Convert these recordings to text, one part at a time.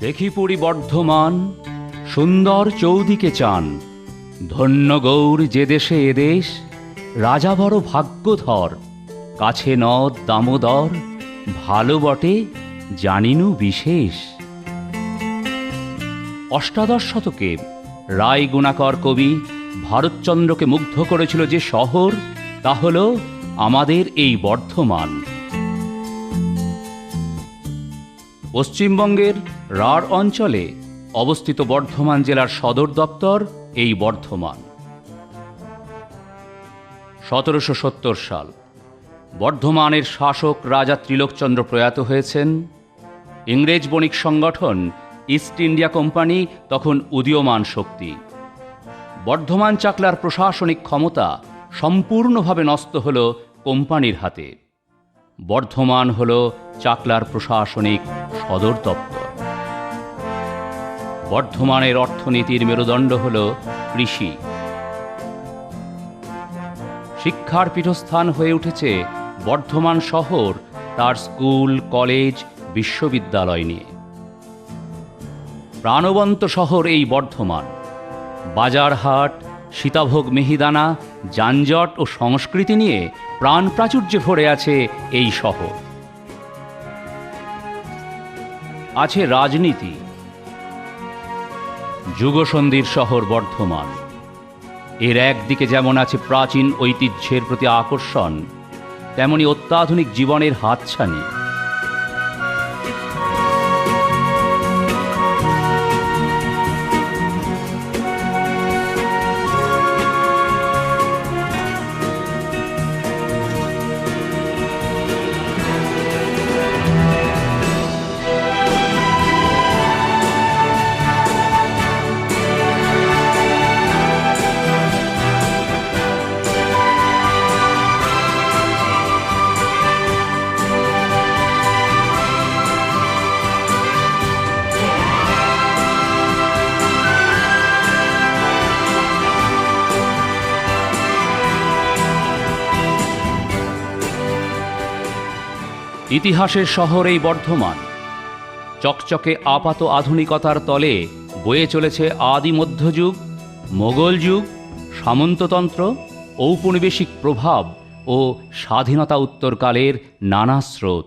দেখি পুরী বর্ধমান, সুন্দর চৌদিকে চান। ধন্য গৌর যে দেশে এদেশ, রাজা বড় ভাগ্যধর। কাছে নদ দামোদর, ভালো বটে জানিনু বিশেষ। অষ্টাদশ শতকে রায় গুণাকর কবি ভারতচন্দ্রকে মুগ্ধ করেছিল যে শহর, তা হল আমাদের এই বর্ধমান। পশ্চিমবঙ্গের রাঢ় অঞ্চলে অবস্থিত বর্ধমান জেলার সদর দপ্তর এই বর্ধমান। 1770 সাল বর্ধমানের শাসক রাজা ত্রিলোকচন্দ্র প্রয়াত হয়েছেন। ইংরেজ বণিক সংগঠন ইস্ট ইন্ডিয়া কোম্পানি তখন উদীয়মান শক্তি। বর্ধমান চাকলার প্রশাসনিক ক্ষমতা সম্পূর্ণভাবে ন্যস্ত হল কোম্পানির হাতে। বর্ধমান হল চাকলার প্রশাসনিক সদর দপ্তর। বর্ধমানের অর্থনীতির মেরুদণ্ড হল কৃষি। শিক্ষার পীঠস্থান হয়ে উঠেছে বর্ধমান শহর তার স্কুল, কলেজ, বিশ্ববিদ্যালয় নিয়ে। প্রাণবন্ত শহর এই বর্ধমান। বাজারহাট, সীতাভোগ মিহিদানা, যানজট ও সংস্কৃতি নিয়ে প্রাণ প্রাচুর্যে ভরে আছে এই শহর। আছে রাজনীতি। যুগসন্ধির শহর বর্ধমান। এর একদিকে যেমন আছে প্রাচীন ঐতিহ্যের প্রতি আকর্ষণ, তেমনি অত্যাধুনিক জীবনের হাতছানি। ইতিহাসের শহর এই বর্ধমান। চকচকে আপাত আধুনিকতার তলে বয়ে চলেছে আদি মধ্যযুগ, মোগল যুগ, সামন্ততন্ত্র, ঔপনিবেশিক প্রভাব ও স্বাধীনতা উত্তরকালের নানা স্রোত।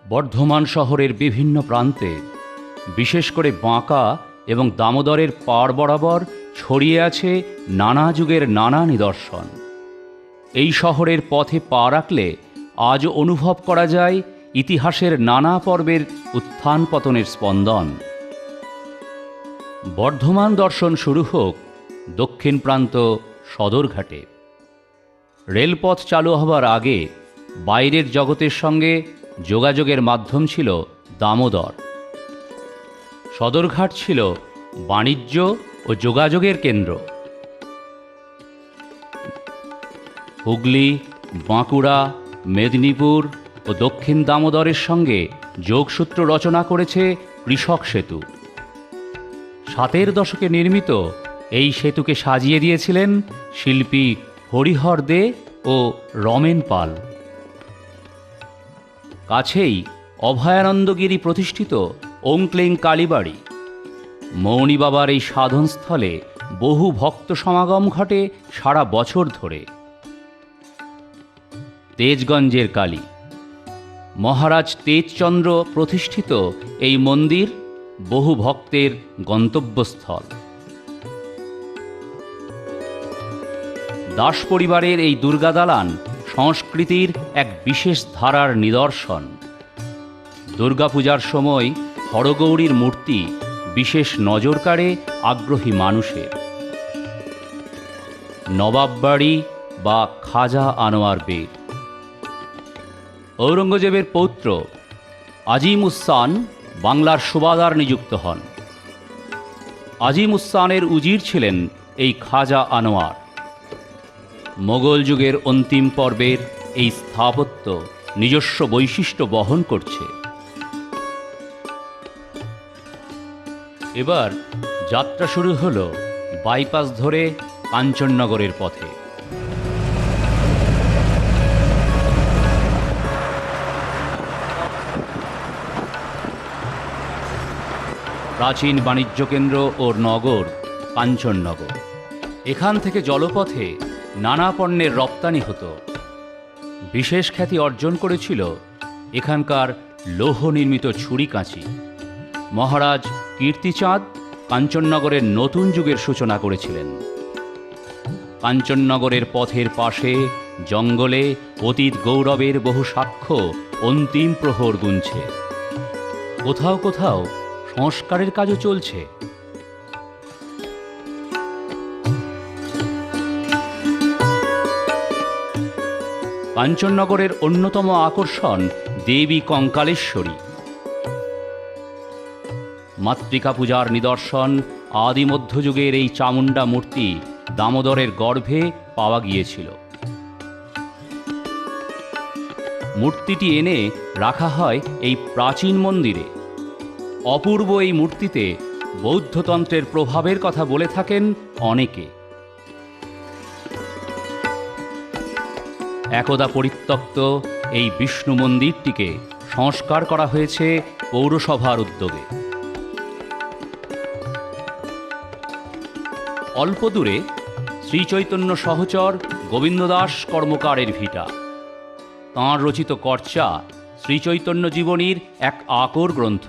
বর্ধমান শহরের বিভিন্ন প্রান্তে, বিশেষ করে বাঁকা এবং দামোদরের পাড় বরাবর ছড়িয়ে আছে নানা যুগের নানা নিদর্শন। এই শহরের পথে পা রাখলে আজও অনুভব করা যায় ইতিহাসের নানা পর্বের উত্থান পতনের স্পন্দন। বর্ধমান দর্শন শুরু হোক দক্ষিণ প্রান্ত সদরঘাটে। রেলপথ চালু হবার আগে বাইরের জগতের সঙ্গে যোগাযোগের মাধ্যম ছিল দামোদর। সদরঘাট ছিল বাণিজ্য ও যোগাযোগের কেন্দ্র। হুগলি, বাঁকুড়া, মেদিনীপুর ও দক্ষিণ দামোদরের সঙ্গে যোগসূত্র রচনা করেছে কৃষক সেতু। 7এর দশকে নির্মিত এই সেতুকে সাজিয়ে দিয়েছিলেন শিল্পী হরিহর দে ও রমেন পাল। কাছেই অভয়ানন্দগিরি প্রতিষ্ঠিত ওংক্লেং কালীবাড়ি। মৌনী বাবার এই সাধনস্থলে বহু ভক্ত সমাগম ঘটে সারা বছর ধরে। তেজগঞ্জের কালী। মহারাজ তেজচন্দ্র প্রতিষ্ঠিত এই মন্দির বহু ভক্তের গন্তব্যস্থল। দাস পরিবারের এই দুর্গা দালান সংস্কৃতির এক বিশেষ ধারার নিদর্শন। দুর্গাপূজার সময় হরগৌরীর মূর্তি বিশেষ নজর কাড়ে আগ্রহী মানুষের। নবাববাড়ি বা খাজা আনোয়ার বেগ। ঔরঙ্গজেবের পৌত্র আজিম উসান বাংলার সুবাদার নিযুক্ত হন। আজিম উসানের উজির ছিলেন এই খাজা আনোয়ার। মোগল যুগের অন্তিম পর্বের এই স্থাপত্য নিজস্ব বৈশিষ্ট্য বহন করছে। এবার যাত্রা শুরু হলো বাইপাস ধরে কাঞ্চননগরের পথে। প্রাচীন বাণিজ্য কেন্দ্র ও নগর কাঞ্চননগর। এখান থেকে জলপথে নানা পণ্যের রপ্তানি হতো। বিশেষ খ্যাতি অর্জন করেছিল এখানকার লৌহ নির্মিত ছুরি কাঁচি। মহারাজ কীর্তিচাঁদ কাঞ্চননগরের নতুন যুগের সূচনা করেছিলেন। কাঞ্চননগরের পথের পাশে জঙ্গলে অতীত গৌরবের বহু সাক্ষ্য অন্তিম প্রহর গুনছে। কোথাও কোথাও সংস্কারের কাজও চলছে। কাঞ্চননগরের অন্যতম আকর্ষণ দেবী কঙ্কালেশ্বরী। মাতৃকা পূজার নিদর্শন আদি মধ্যযুগের এই চামুণ্ডা মূর্তি দামোদরের গর্ভে পাওয়া গিয়েছিল। মূর্তিটি এনে রাখা হয় এই প্রাচীন মন্দিরে। অপূর্ব এই মূর্তিতে বৌদ্ধতন্ত্রের প্রভাবের কথা বলে থাকেন অনেকে। একদা পরিত্যক্ত এই বিষ্ণু মন্দিরটিকে সংস্কার করা হয়েছে পৌরসভার উদ্যোগে। অল্প দূরে শ্রীচৈতন্য সহচর গোবিন্দদাস কর্মকারের ভিটা। তাঁর রচিত কর্চা শ্রীচৈতন্য জীবনীর এক আকর গ্রন্থ।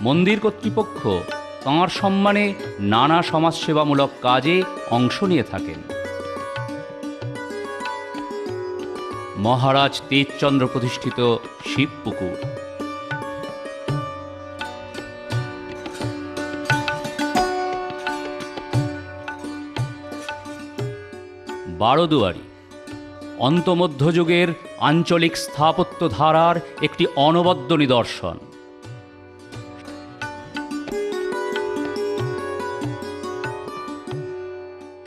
মন্দির কর্তৃপক্ষ তাঁর সম্মানে নানা সমাজসেবামূলক কাজে অংশ নিয়ে থাকেন। মহারাজ তেজচন্দ্র প্রতিষ্ঠিত শিবপুকুর। বারোদুয়ারি অন্তমধ্যযুগের আঞ্চলিক স্থাপত্য ধারার একটি অনবদ্য নিদর্শন।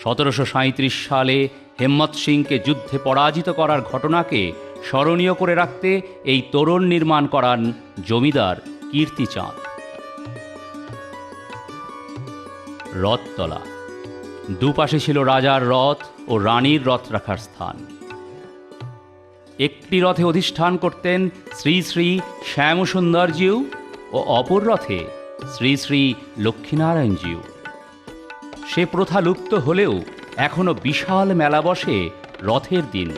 1737 সালে হেম্মত সিংকে যুদ্ধে পরাজিত করার ঘটনাকে স্মরণীয় করে রাখতে এই তোরণ নির্মাণ করান জমিদার কীর্তিচাঁদ। রথতলা দুপাশে ছিল রাজার রথ ও রানীর রথ রাখার স্থান। একটি রথে অধিষ্ঠান করতেন শ্রী শ্রী শ্যামসুন্দরজিউ ও অপর রথে শ্রী শ্রী লক্ষ্মীনারায়ণজিউ। সে প্রথা লুপ্ত হলেও এখনো বিশাল মেলা বসে রথের দিন।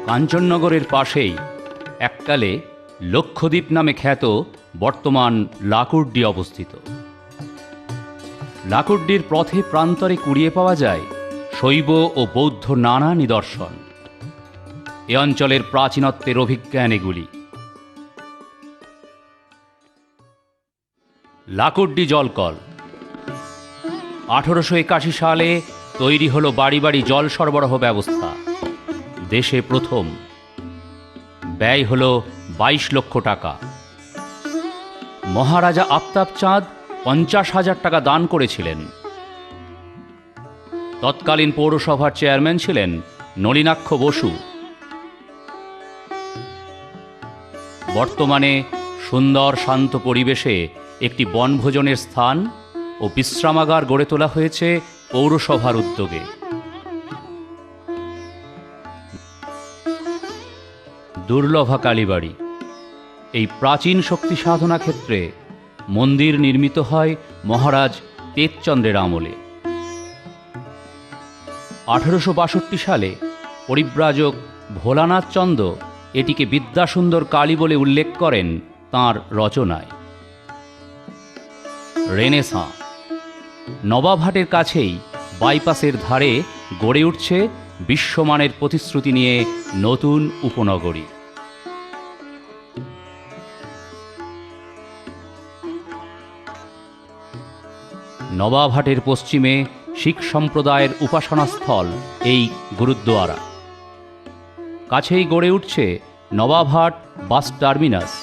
কাঞ্চননগরের পাশেই এককালে লক্ষদ্বীপ নামে খ্যাত বর্তমান লাকুর্ডি অবস্থিত। লাকুর্ডির পথে প্রান্তরে কুড়িয়ে পাওয়া যায় শৈব ও বৌদ্ধ নানা নিদর্শন। এ অঞ্চলের প্রাচীনত্বের অভিজ্ঞান এগুলি। লাকুর্ডি জলকল 1881 সালে তৈরি হলো বাড়ি বাড়ি জল সরবরাহ ব্যবস্থা। দেশে প্রথম। ব্যয় হলো 22 লক্ষ টাকা। মহারাজা আফতাব চাঁদ 50,000 টাকা দান করেছিলেন। তৎকালীন পৌরসভার চেয়ারম্যান ছিলেন নলিনাক্ষ বসু। বর্তমানে সুন্দর শান্ত পরিবেশে একটি বনভোজনের স্থান ও বিশ্রামাগার গড়ে তোলা হয়েছে পৌরসভার উদ্যোগে। দুর্লভা কালীবাড়ি এই প্রাচীন শক্তি সাধনা ক্ষেত্রে মন্দির নির্মিত হয় মহারাজ তেজচন্দ্রের আমলে। 1862 সালে পরিব্রাজক ভোলানাথ চন্দ এটিকে বিদ্যাসুন্দর কালী বলে উল্লেখ করেন তাঁর রচনায়। রেনেসাঁ নবাবহাটের কাছেই বাইপাসের ধারে গড়ে উঠছে বিশ্বমানের প্রতিশ্রুতি নিয়ে নতুন উপনগরী। নবাবহাটের পশ্চিমে শিখ সম্প্রদায়ের উপাসনাস্থল এই গুরুদ্বারা। কাছেই গড়ে উঠছে নবাবহাট বাস টার্মিনাস।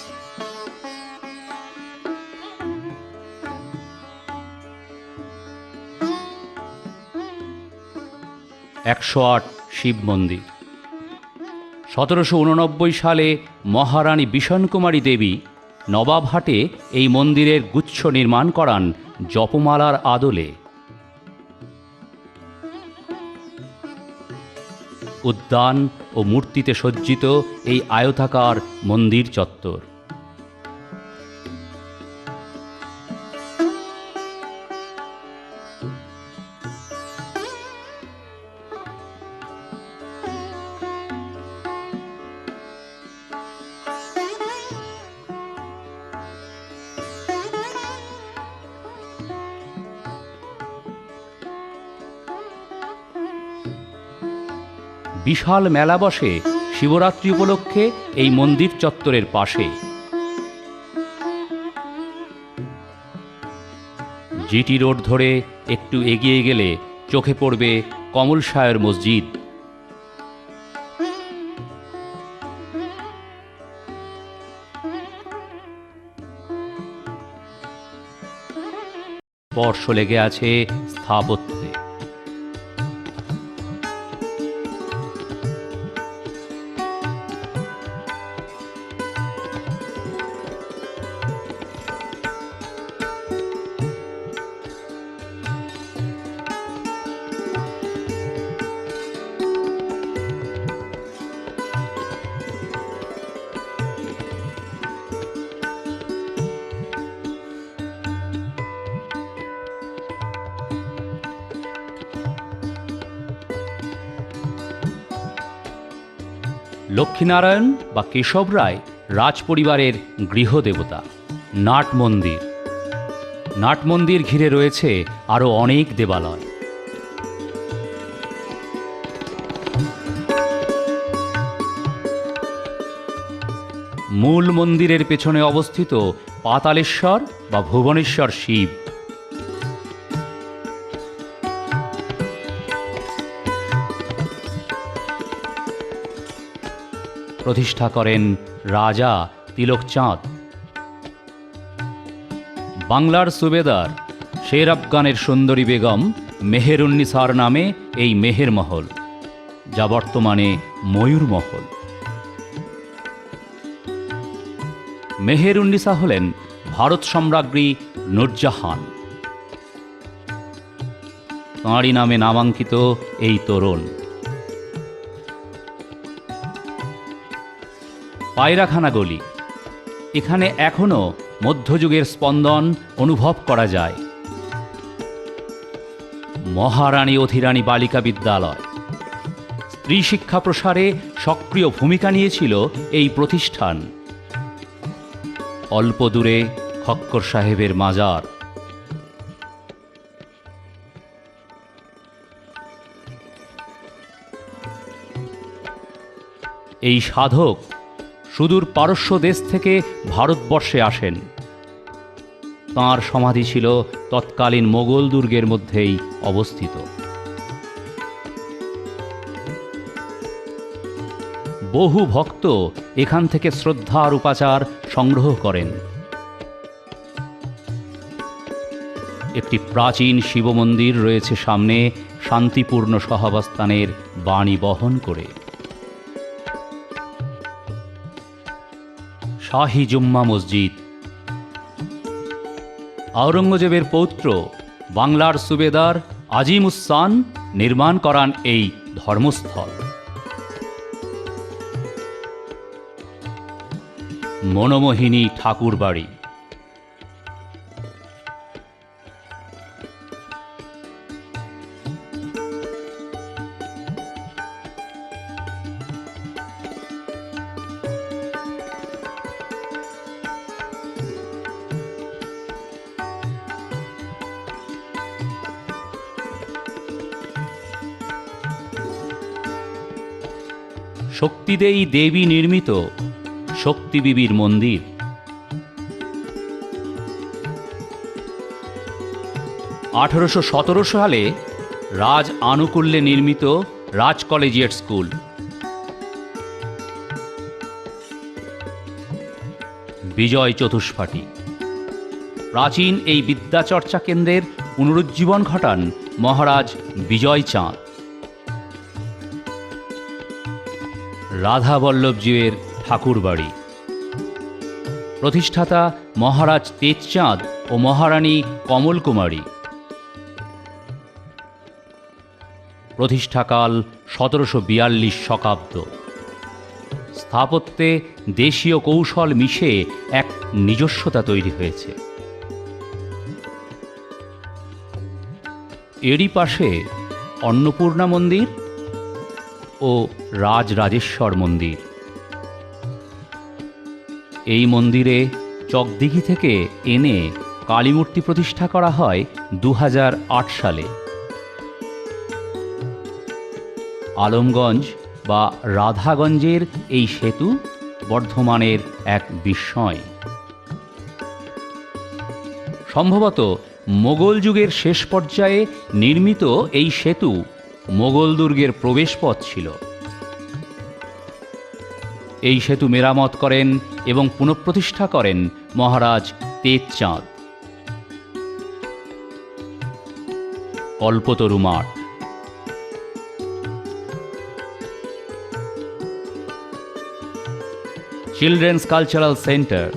একশো 108 শিব মন্দির। 1789 সালে মহারানী বিষণকুমারী দেবী নবাবহাটে এই মন্দিরের গুচ্ছ নির্মাণ করান জপমালার আদলে। উদ্যান ও মূর্তিতে সজ্জিত এই আয়তাকার মন্দির চত্বর। বিশাল মেলা বসে শিবরাত্রি উপলক্ষে এই মন্দির চত্বরের পাশে। জিটি রোড ধরে একটু এগিয়ে গেলে চোখে পড়বে কমলসায়র মসজিদ। স্পর্শ লেগে আছে স্থাপত্যে। লক্ষ্মীনারায়ণ বা কেশব রায় রাজপরিবারের গৃহদেবতা। নাট মন্দির। নাট মন্দির ঘিরে রয়েছে আরও অনেক দেবালয়। মূল মন্দিরের পেছনে অবস্থিত পাতালেশ্বর বা ভুবনেশ্বর শিব। প্রতিষ্ঠা করেন রাজা তিলকচাঁদ। বাংলার সুবেদার শের আফগানের সুন্দরী বেগম মেহেরুন্নিসার নামে এই মেহের মহল, যা বর্তমানে ময়ূর মহল। মেহেরুন্নিসা হলেন ভারত সম্রাজ্ঞী নূরজাহান। তাঁরই নামে নামাঙ্কিত এই তোরণ। পায়রাখানা গলি। এখানে এখনও মধ্যযুগের স্পন্দন অনুভব করা যায়। মহারানী অধিরানী বালিকা বিদ্যালয়। স্ত্রী শিক্ষা প্রসারে সক্রিয় ভূমিকা নিয়েছিল এই প্রতিষ্ঠান। অল্প দূরে খক্কর সাহেবের মাজার। এই সাধক সুদূর পারস্য দেশ থেকে ভারতবর্ষে আসেন। তাঁর সমাধি ছিল তৎকালীন মোগল দুর্গের মধ্যেই অবস্থিত। বহু ভক্ত এখান থেকে শ্রদ্ধা আর উপাচার সংগ্রহ করেন। একটি প্রাচীন শিব মন্দির রয়েছে সামনে, শান্তিপূর্ণ সহাবস্থানের বাণী বহন করে। শাহী জুম্মা মসজিদ। আওরঙ্গজেবের পৌত্র বাংলার সুবেদার আজিমুসান নির্মাণ করান এই ধর্মস্থল। মনোমোহিনী ঠাকুর বাড়ি। শক্তিদেয়ী দেবী নির্মিত শক্তিবিবির মন্দির। আঠারোশো সালে রাজ আনুকূল্যে নির্মিত রাজ কলেজিয়েট স্কুল। বিজয় চতুষ্পাঠী। প্রাচীন এই বিদ্যাচর্চা কেন্দ্রের পুনরুজ্জীবন ঘটান মহারাজ বিজয় চাঁদ। রাধা বল্লভজিউয়ের ঠাকুরবাড়ি। প্রতিষ্ঠাতা মহারাজ তেজচাঁদ ও মহারানী কমল কুমারী। প্রতিষ্ঠাকাল 1742 শকাব্দ। স্থাপত্যে দেশীয় কৌশল মিশে এক নিজস্বতা তৈরি হয়েছে। এরই পাশে অন্নপূর্ণা মন্দির ও রাজরাজেশ্বর মন্দির। এই মন্দিরে চকদিঘি থেকে এনে কালীমূর্তি প্রতিষ্ঠা করা হয় 2008 সালে। আলমগঞ্জ বা রাধাগঞ্জের এই সেতু বর্ধমানের এক বিস্ময়। সম্ভবত মোগল যুগের শেষ পর্যায়ে নির্মিত এই সেতু মোগল দুর্গের প্রবেশপথ ছিল। এই সেতু মেরামত করেন এবং পুনঃপ্রতিষ্ঠা করেন মহারাজ তেজচাঁদ। কল্পতরু মাঠ। Children's cultural centre.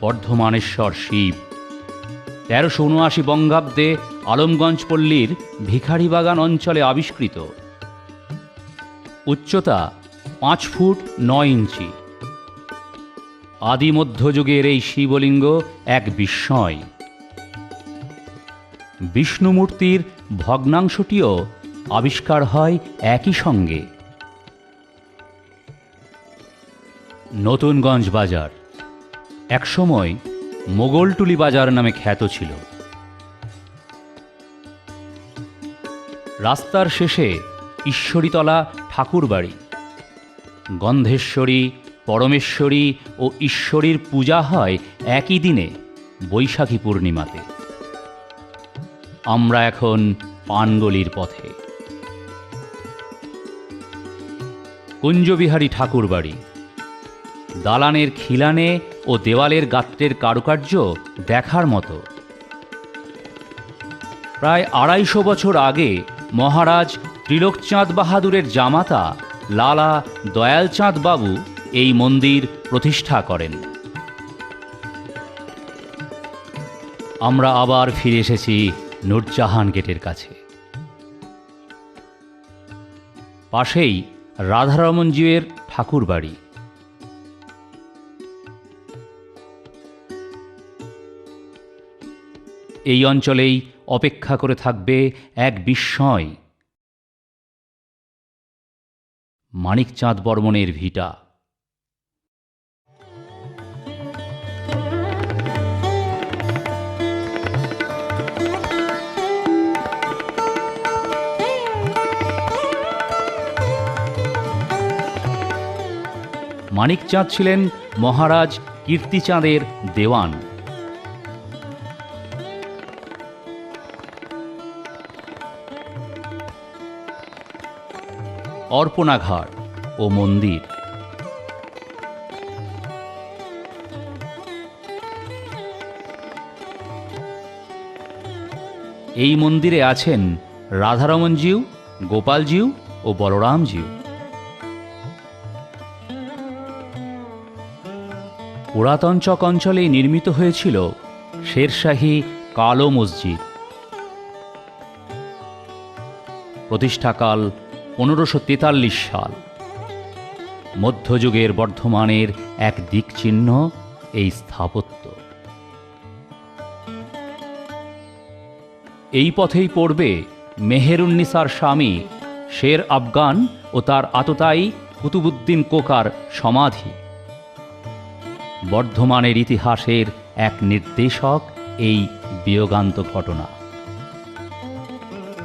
Bardhamaneshwar Shiva 1379 বঙ্গাব্দে আলমগঞ্জ পল্লীর ভিখারিবাগান অঞ্চলে আবিষ্কৃত। উচ্চতা 5 ফুট 9 ইঞ্চি। আদি মধ্যযুগের এই শিবলিঙ্গ এক বিস্ময়। বিষ্ণুমূর্তির ভগ্নাংশটিও আবিষ্কার হয় একই সঙ্গে। নতুনগঞ্জ বাজার একসময় মোগলটুলি বাজার নামে খ্যাত ছিল। রাস্তার শেষে ঈশ্বরীতলা ঠাকুরবাড়ি। গন্ধেশ্বরী, পরমেশ্বরী ও ঈশ্বরীর পূজা হয় একই দিনে, বৈশাখী পূর্ণিমাতে। আমরা এখন পানগলির পথে। কুঞ্জবিহারী ঠাকুরবাড়ি। দালানের খিলানে ও দেওয়ালের গাত্রের কারুকার্য দেখার মতো। প্রায় 250 বছর আগে মহারাজ ত্রিলোকচাঁদ বাহাদুরের জামাতা লালা দয়ালচাঁদ বাবু এই মন্দির প্রতিষ্ঠা করেন। আমরা আবার ফিরে এসেছি নূরজাহান গেটের কাছে। পাশেই রাধারমণজিউয়ের ঠাকুরবাড়ি। এই অঞ্চলেই অপেক্ষা করে থাকবে এক বিস্ময়, মানিকচাঁদ বর্মনের ভিটা। মানিকচাঁদ ছিলেন মহারাজ কীর্তিচাঁদের দেওয়ান। অর্পণাঘাট ও মন্দির। এই মন্দিরে আছেন রাধারমণজিউ, গোপালজিউ ও বলরামজিউ। পুরাতন চক অঞ্চলে নির্মিত হয়েছিল শেরশাহী কালো মসজিদ। প্রতিষ্ঠাকাল 1543 সাল। মধ্যযুগের বর্ধমানের এক দিকচিহ্ন এই স্থাপত্য। এই পথেই পড়বে মেহেরুন্নিসার স্বামী শের আফগান ও তার আততায়ী কুতুবুদ্দিন কোকার সমাধি। বর্ধমানের ইতিহাসের এক নির্দেশক এই বিয়োগান্ত ঘটনা।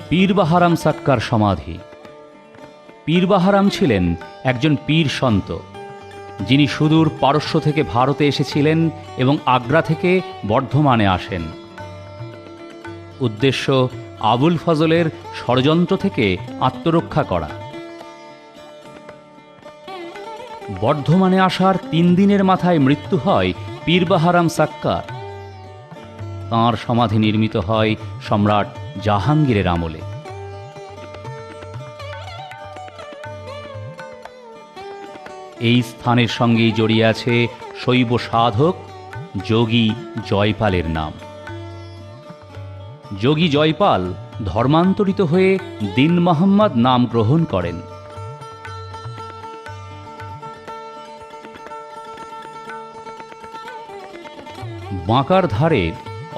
পীর বাহারাম সাক্কার সমাধি। পীর বাহারাম ছিলেন একজন পীর সন্ত, যিনি সুদূর পারস্য থেকে ভারতে এসেছিলেন এবং আগ্রা থেকে বর্ধমানে আসেন। উদ্দেশ্য আবুল ফজলের ষড়যন্ত্র থেকে আত্মরক্ষা করা। বর্ধমানে আসার 3 দিনের মাথায় মৃত্যু হয় পীর বাহারাম সাক্কার। তাঁর সমাধি নির্মিত হয় সম্রাট জাহাঙ্গীরের আমলে। এই স্থানের সঙ্গেই জড়িয়ে আছে শৈব সাধক যোগী জয়পালের নাম। যোগী জয়পাল ধর্মান্তরিত হয়ে দীন মোহাম্মদ নাম গ্রহণ করেন। বাঁকার ধারে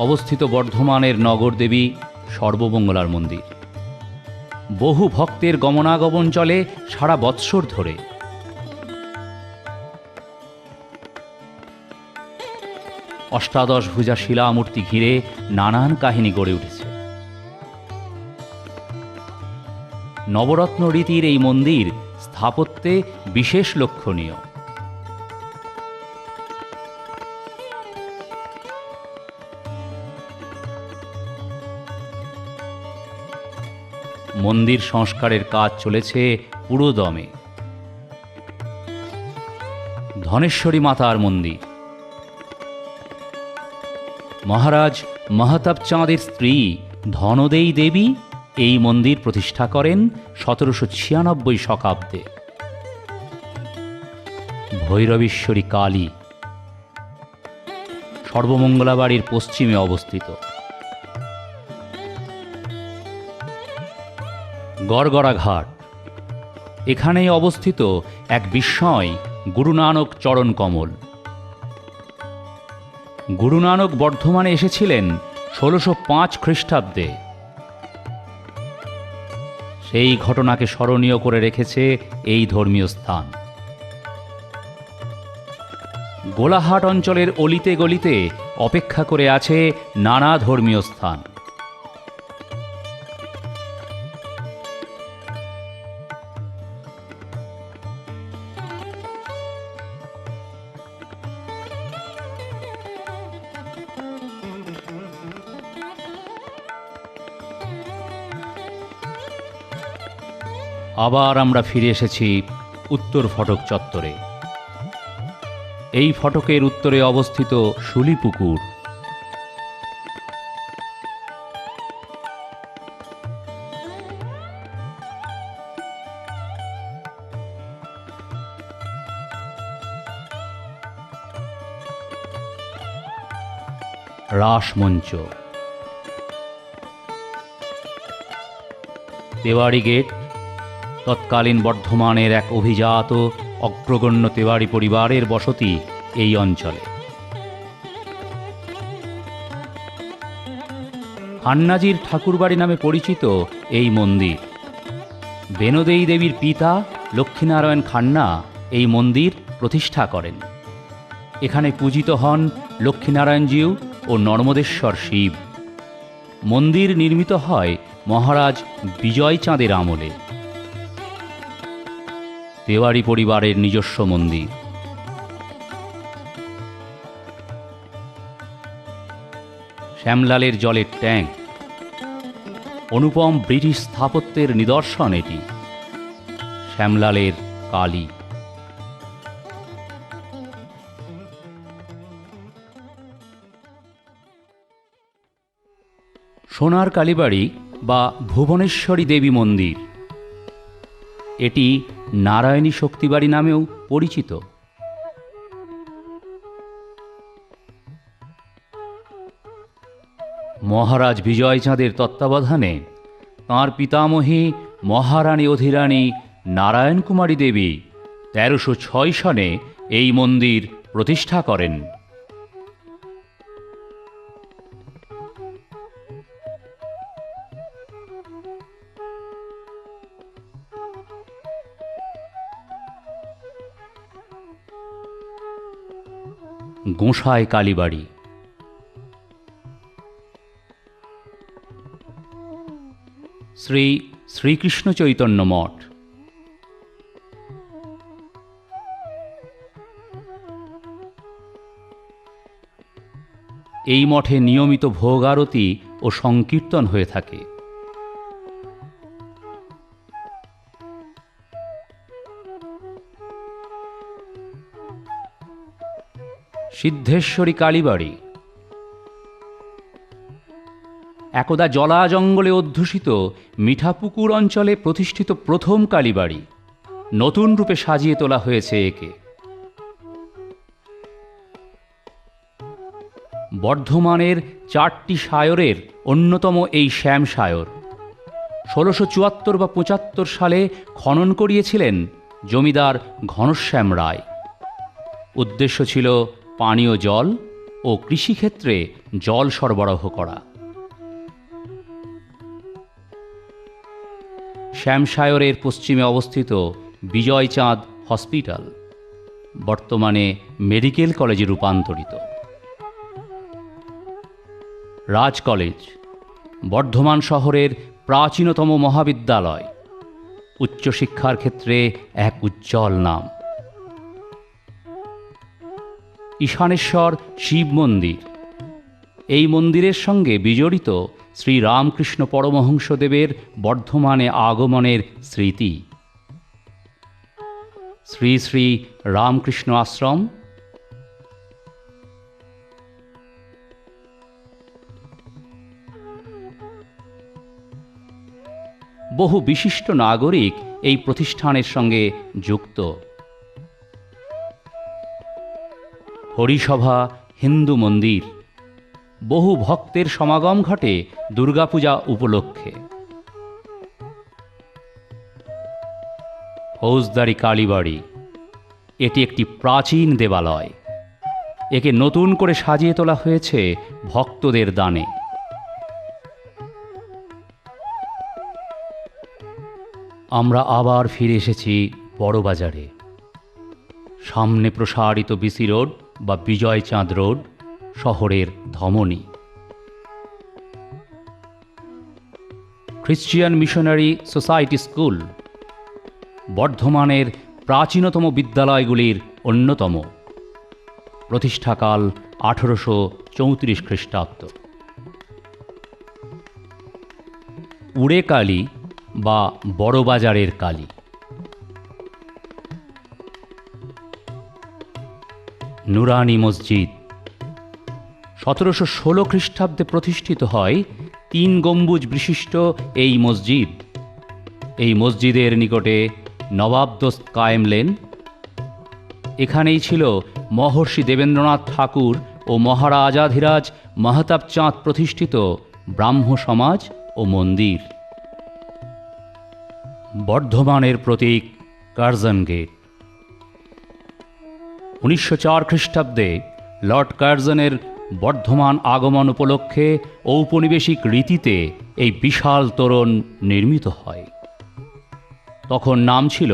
অবস্থিত বর্ধমানের নগরদেবী সর্বমঙ্গলার মন্দির। বহু ভক্তের গমনাগমন চলে সারা বৎসর ধরে। অষ্টাদশ ভুজা শিলামূর্তি ঘিরে নানান কাহিনী গড়ে উঠেছে। নবরত্ন রীতির এই মন্দির স্থাপত্যে বিশেষ লক্ষণীয়। মন্দির সংস্কারের কাজ চলেছে পুরোদমে। ধনেশ্বরী মাতার মন্দির। মহারাজ মাহতাব চাঁদের স্ত্রী ধনদেই দেবী এই মন্দির প্রতিষ্ঠা করেন 1796 শকাব্দে। ভৈরবেশ্বরী কালী সর্বমঙ্গলাবাড়ির পশ্চিমে অবস্থিত। গড়গড়া ঘাট, এখানেই অবস্থিত এক বিস্ময় গুরু নানক চরণ কমল। গুরু নানক বর্ধমানে এসেছিলেন 1605 খ্রিস্টাব্দে। সেই ঘটনাকে স্মরণীয় করে রেখেছে এই ধর্মীয় স্থান। গোলাহাট অঞ্চলের অলিতে গলিতে অপেক্ষা করে আছে নানা ধর্মীয় স্থান। আবার আমরা ফিরে এসেছি উত্তর ফটক চত্বরে। এই ফটকের উত্তরে অবস্থিত শুলিপুকুর। রাসমঞ্চ, তেওয়ারি গেট তৎকালীন বর্ধমানের এক অভিজাত অগ্রগণ্য তেওয়ারি পরিবারের বসতি এই অঞ্চলে। খান্নাজির ঠাকুরবাড়ি নামে পরিচিত এই মন্দির। বেনদেই দেবীর পিতা লক্ষ্মীনারায়ণ খান্না এই মন্দির প্রতিষ্ঠা করেন। এখানে পূজিত হন লক্ষ্মীনারায়ণজিউ ও নর্মদেশ্বর শিব। মন্দির নির্মিত হয় মহারাজ বিজয় চাঁদের আমলে। তেওয়ারি পরিবারের নিজস্ব মন্দির। শ্যামলালের জলের ট্যাঙ্ক, অনুপম ব্রিটিশ স্থাপত্যের নিদর্শন এটি। শ্যামলালের কালী। সোনার কালীবাড়ি বা ভুবনেশ্বরী দেবী মন্দির, এটি নারায়ণী শক্তিবাড়ি নামেও পরিচিত। মহারাজ বিজয়চাঁদের তত্ত্বাবধানে তাঁর পিতামহী মহারানী অধিরানী নারায়ণ কুমারী দেবী 1306 সনে এই মন্দির প্রতিষ্ঠা করেন। গোঁসাই কালীবাড়ি। শ্রী শ্রীকৃষ্ণ চৈতন্য মঠ। এই মঠে নিয়মিত ভোগ আরতি ও সংকীর্তন হয়ে থাকে। সিদ্ধেশ্বরী কালীবাড়ি। একদা জলা জঙ্গলে অধ্যুষিত মিঠাপুকুর অঞ্চলে প্রতিষ্ঠিত প্রথম কালীবাড়ি। নতুন রূপে সাজিয়ে তোলা হয়েছে একে। বর্ধমানের 4টি শায়রের অন্যতম এই শ্যাম শায়র 1674 বা 75 সালে খনন করিয়েছিলেন জমিদার ঘনশ্যাম রায়। উদ্দেশ্য ছিল পানীয় জল ও কৃষিক্ষেত্রে জল সরবরাহ করা। শ্যামশায়রের পশ্চিমে অবস্থিত বিজয়চাঁদ হসপিটাল বর্তমানে মেডিকেল কলেজে রূপান্তরিত। রাজ কলেজ বর্ধমান শহরের প্রাচীনতম মহাবিদ্যালয়, উচ্চশিক্ষার ক্ষেত্রে এক উজ্জ্বল নাম। ঈশানেশ্বর শিব মন্দির, এই মন্দিরের সঙ্গে বিজড়িত শ্রী রামকৃষ্ণ পরমহংসদেবের বর্ধমানে আগমনের স্মৃতি। শ্রী শ্রী রামকৃষ্ণ আশ্রম, বহু বিশিষ্ট নাগরিক এই প্রতিষ্ঠানের সঙ্গে যুক্ত। হরিসভা হিন্দু মন্দির, বহু ভক্তের সমাগম ঘটে দুর্গাপূজা উপলক্ষে। ফৌজদারি কালীবাড়ি, এটি একটি প্রাচীন দেবালয়। একে নতুন করে সাজিয়ে তোলা হয়েছে ভক্তদের দানে। আমরা আবার ফিরে এসেছি বড়বাজারে। সামনে প্রসারিত বিসি রোড বা বিজয়চাঁদ রোড, শহরের ধমনী। খ্রিস্টিয়ান মিশনারি সোসাইটি স্কুল বর্ধমানের প্রাচীনতম বিদ্যালয়গুলির অন্যতম। প্রতিষ্ঠাকাল 1834 খ্রিস্টাব্দ। উড়ে কালী বা বড়বাজারের কালী। নুরানি মসজিদ 1716 খ্রিস্টাব্দে প্রতিষ্ঠিত হয় 3 গম্বুজ বিশিষ্ট এই মসজিদ। এই মসজিদের নিকটে নবাবদোস্ত কায়েম লেন। এখানেই ছিল মহর্ষি দেবেন্দ্রনাথ ঠাকুর ও মহারাজাধিরাজ মাহতাব চাঁদ প্রতিষ্ঠিত ব্রাহ্ম সমাজ ও মন্দির। বর্ধমানের প্রতীক কার্জন গেট। 1904 খ্রিস্টাব্দে লর্ড কার্জনের বর্ধমান আগমন উপলক্ষে ঔপনিবেশিক রীতিতে এই বিশাল তোরণ নির্মিত হয়। তখন নাম ছিল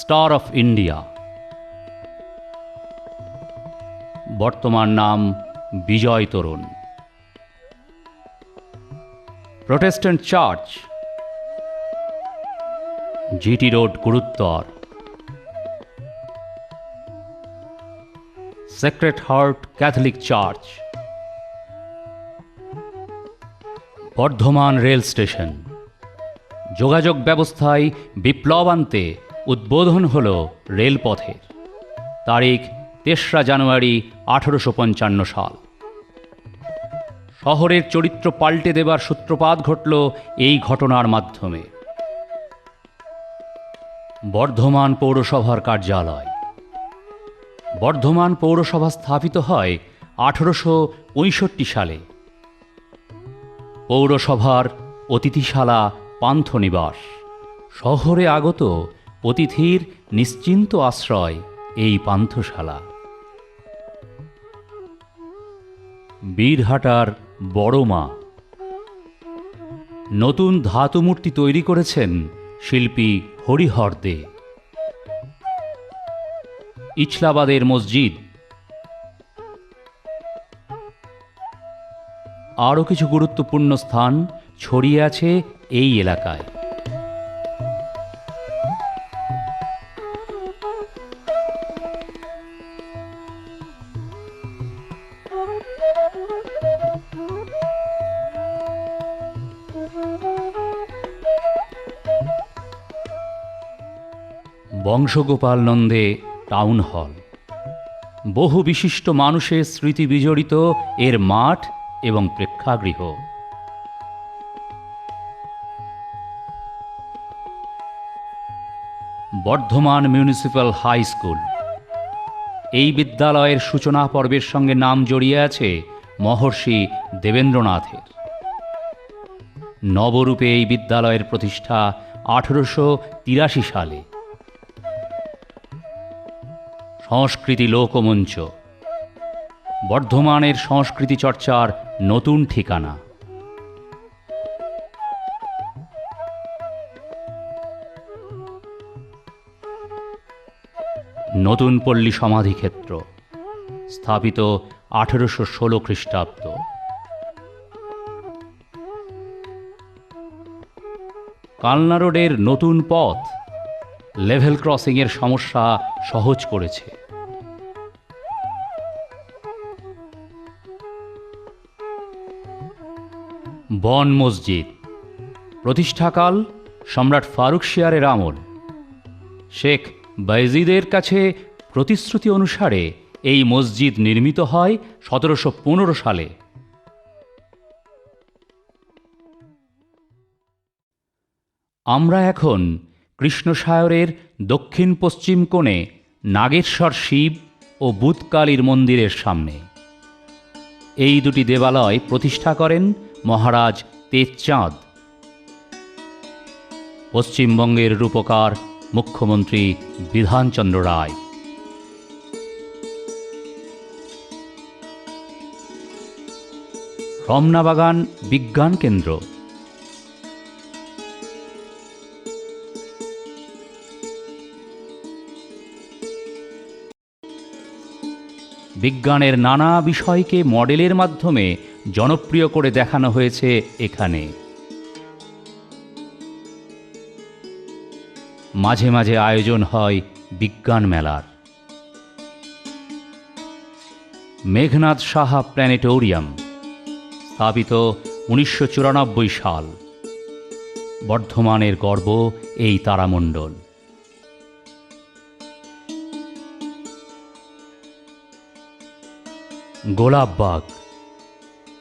স্টার অফ ইন্ডিয়া, বর্তমান নাম Bijoy Toran. Protestant church GT road, গুরুত্তর। Sacred heart Catholic church. Bardhaman rail station, যোগাযোগ ব্যবস্থায় বিপ্লব আনতে উদ্বোধন হল রেলপথের। তারিখ 3রা জানুয়ারি 1855 সাল। শহরের চরিত্র পাল্টে দেবার সূত্রপাত ঘটল এই ঘটনার মাধ্যমে। বর্ধমান পৌরসভার কার্যালয়। বর্ধমান পৌরসভা স্থাপিত হয় 1865 সালে। পৌরসভার অতিথিশালা পান্থনিবাস, শহরে আগত অতিথির নিশ্চিন্ত আশ্রয় এই পান্থশালা। বীরহাটার বড় মা, নতুন ধাতু মূর্তি তৈরি করেছেন শিল্পী হরিহর দে। ইছলাবাদের মসজিদ, আরও কিছু গুরুত্বপূর্ণ স্থান ছড়িয়ে আছে এই এলাকায়। বংশগোপাল নন্দে টাউন হল, বহু বিশিষ্ট মানুষের স্মৃতি বিজড়িত এর মাঠ এবং প্রেক্ষাগৃহ। বর্ধমান মিউনিসিপ্যাল হাই স্কুল, এই বিদ্যালয়ের সূচনা পর্বের সঙ্গে নাম জড়িয়ে আছে মহর্ষি দেবেন্দ্রনাথের। নবরূপে এই বিদ্যালয়ের প্রতিষ্ঠা 1883 সালে। সংস্কৃতি লোকমঞ্চ, বর্ধমানের সংস্কৃতি চর্চার নতুন ঠিকানা। নতুন পল্লী সমাধিক্ষেত্র, স্থাপিত 1816 খ্রিস্টাব্দ। কালনা রোডের নতুন পথ লেভেল ক্রসিংয়ের সমস্যা সহজ করেছে। বন মসজিদ, প্রতিষ্ঠাকাল সম্রাট ফারুক শিয়ারের আমল। শেখ বাইজিদের কাছে প্রতিশ্রুতি অনুসারে এই মসজিদ নির্মিত হয় 1715 সালে। আমরা এখন কৃষ্ণসায়রের দক্ষিণ পশ্চিম কোণে নাগেশ্বর শিব ও বুধকালীর মন্দিরের সামনে। এই দুটি দেবালয় প্রতিষ্ঠা করেন মহারাজ তেজচাঁদ। পশ্চিমবঙ্গের রূপকার মুখ্যমন্ত্রী বিধানচন্দ্র রায়। রমনাবাগান বিজ্ঞান কেন্দ্র, বিজ্ঞানের নানা বিষয়কে মডেলের মাধ্যমে জনপ্রিয় করে দেখানো হয়েছে এখানে। মাঝে মাঝে আয়োজন হয় বিজ্ঞান মেলার। মেঘনাদ সাহা প্ল্যানেটোরিয়াম, স্থাপিত 1994 সাল। বর্ধমানের গর্ব এই তারামণ্ডল। গোলাপবাগ,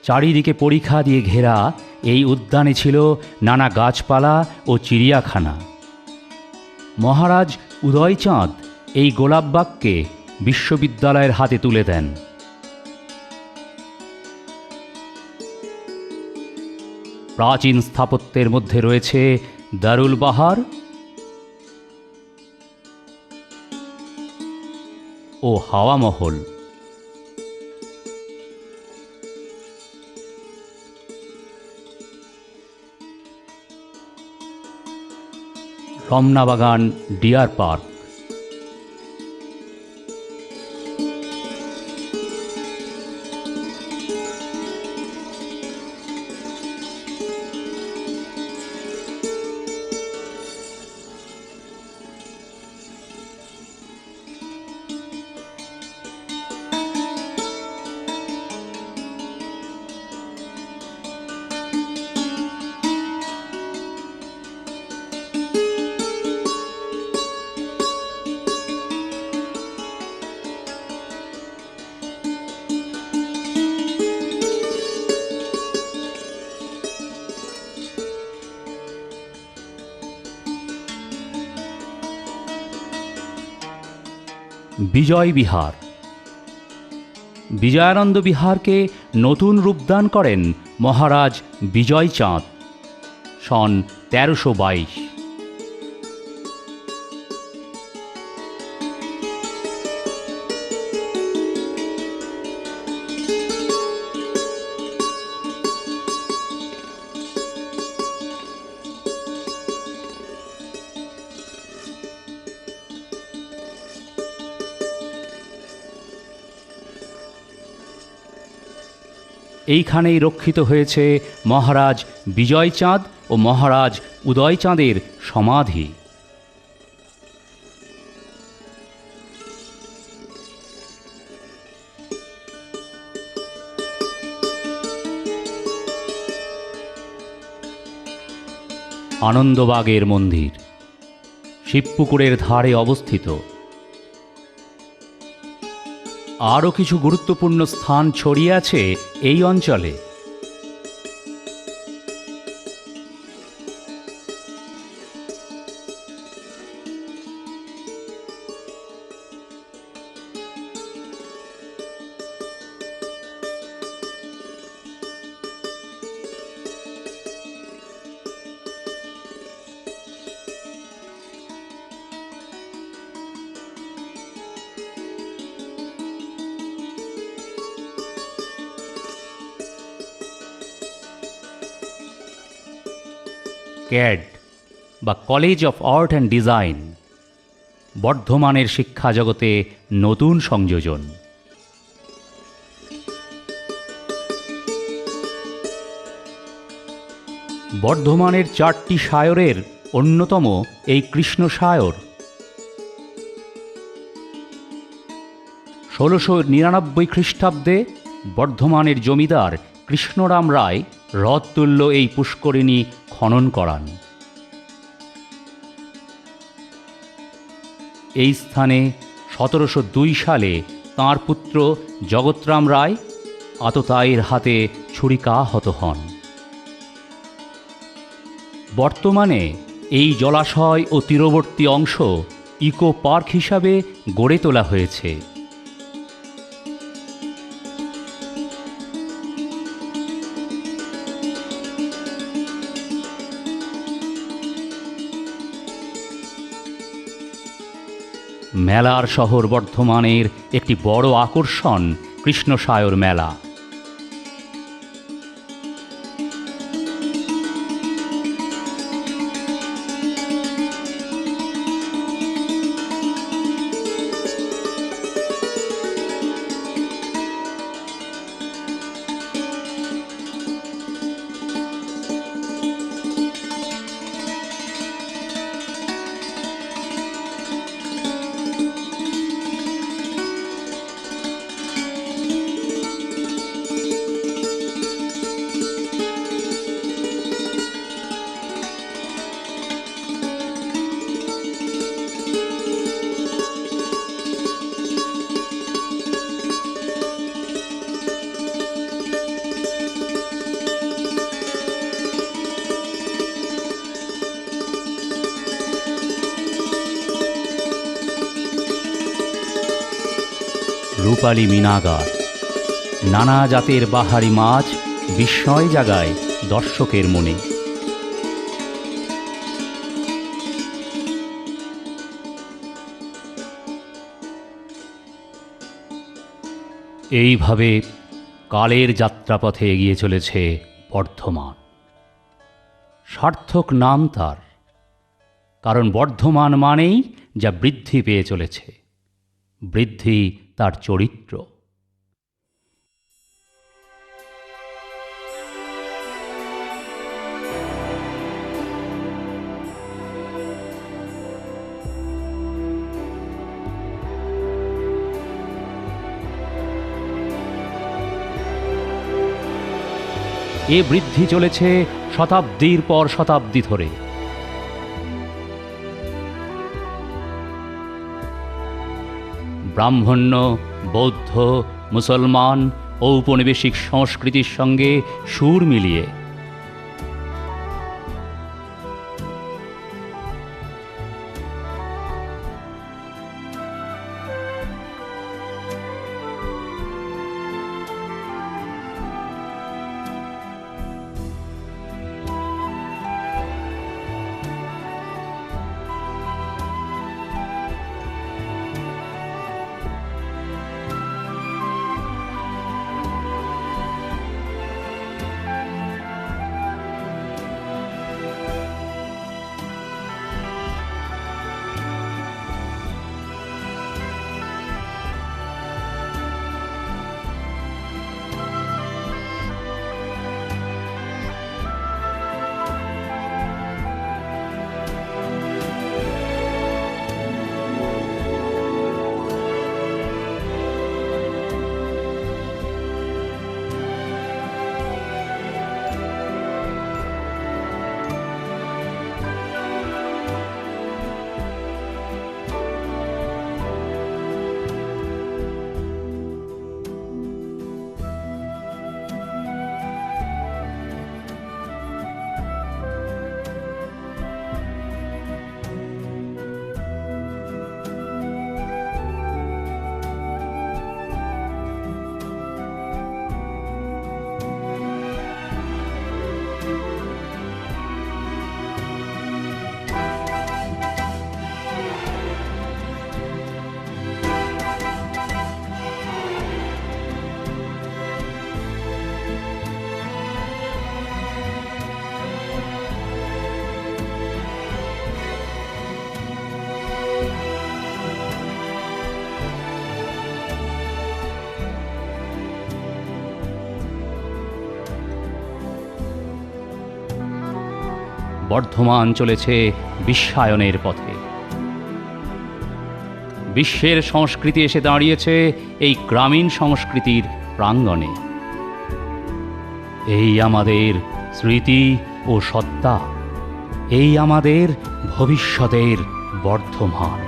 চারিদিকে পরিখা দিয়ে ঘেরা এই উদ্যানে ছিল নানা গাছপালা ও চিড়িয়াখানা। মহারাজ উদয়চাঁদ এই গোলাপবাগকে বিশ্ববিদ্যালয়ের হাতে তুলে দেন। প্রাচীন স্থাপত্যের মধ্যে রয়েছে দারুল বাহার ও হাওয়া মহল। রমনাবাগান ডিয়ার পার্ক, বিজয় বিহার। বিজয়ানন্দ বিহারকে নতুন রূপদান করেন মহারাজ বিজয়চাঁদ সন 1322। এইখানেই রক্ষিত হয়েছে মহারাজ বিজয়চাঁদ ও মহারাজ উদয়চাঁদের সমাধি। আনন্দবাগের মন্দির শিবপুকুরের ধারে অবস্থিত। আরও কিছু গুরুত্বপূর্ণ স্থান ছড়িয়ে আছে এই অঞ্চলে। ক্যাড বা college of art and design বর্ধমানের শিক্ষা জগতে নতুন সংযোজন। বর্ধমানের 4টি শায়রের অন্যতম এই কৃষ্ণসায়র। 1699 খ্রিস্টাব্দে বর্ধমানের জমিদার কৃষ্ণরাম রায় হ্রদতুল্য এই পুষ্করিণী খনন করান। এই স্থানে 1702 সালে তাঁর পুত্র জগৎরাম রায় আততায়ীর হাতে ছুরিকাহত হন। বর্তমানে এই জলাশয় ও তীরবর্তী অংশ ইকো পার্ক হিসাবে গড়ে তোলা হয়েছে। মেলার শহর বর্ধমানের একটি বড় আকর্ষণ কৃষ্ণসায়র মেলা। রূপালী মিনাগার, নানা জাতের বাহারি মাছ বিস্ময় জাগায় দর্শকের মনে। এইভাবে কালের যাত্রাপথে এগিয়ে চলেছে বর্ধমান। সার্থক নাম তার, কারণ বর্ধমান মানেই যা বৃদ্ধি পেয়ে চলেছে, বৃদ্ধি তার চরিত্র। এ বৃদ্ধি চলেছে শতাব্দীর পর শতাব্দী ধরে। ব্রাহ্মণ্য, বৌদ্ধ, মুসলমান, ঔপনিবেশিক সংস্কৃতির সঙ্গে সুর মিলিয়ে বর্ধমান চলেছে বিশ্বায়নের পথে। বিশ্বের সংস্কৃতি এসে দাঁড়িয়েছে এই গ্রামীণ সংস্কৃতির প্রাঙ্গণে। এই আমাদের স্মৃতি ও সত্তা, এই আমাদের ভবিষ্যতের বর্ধমান।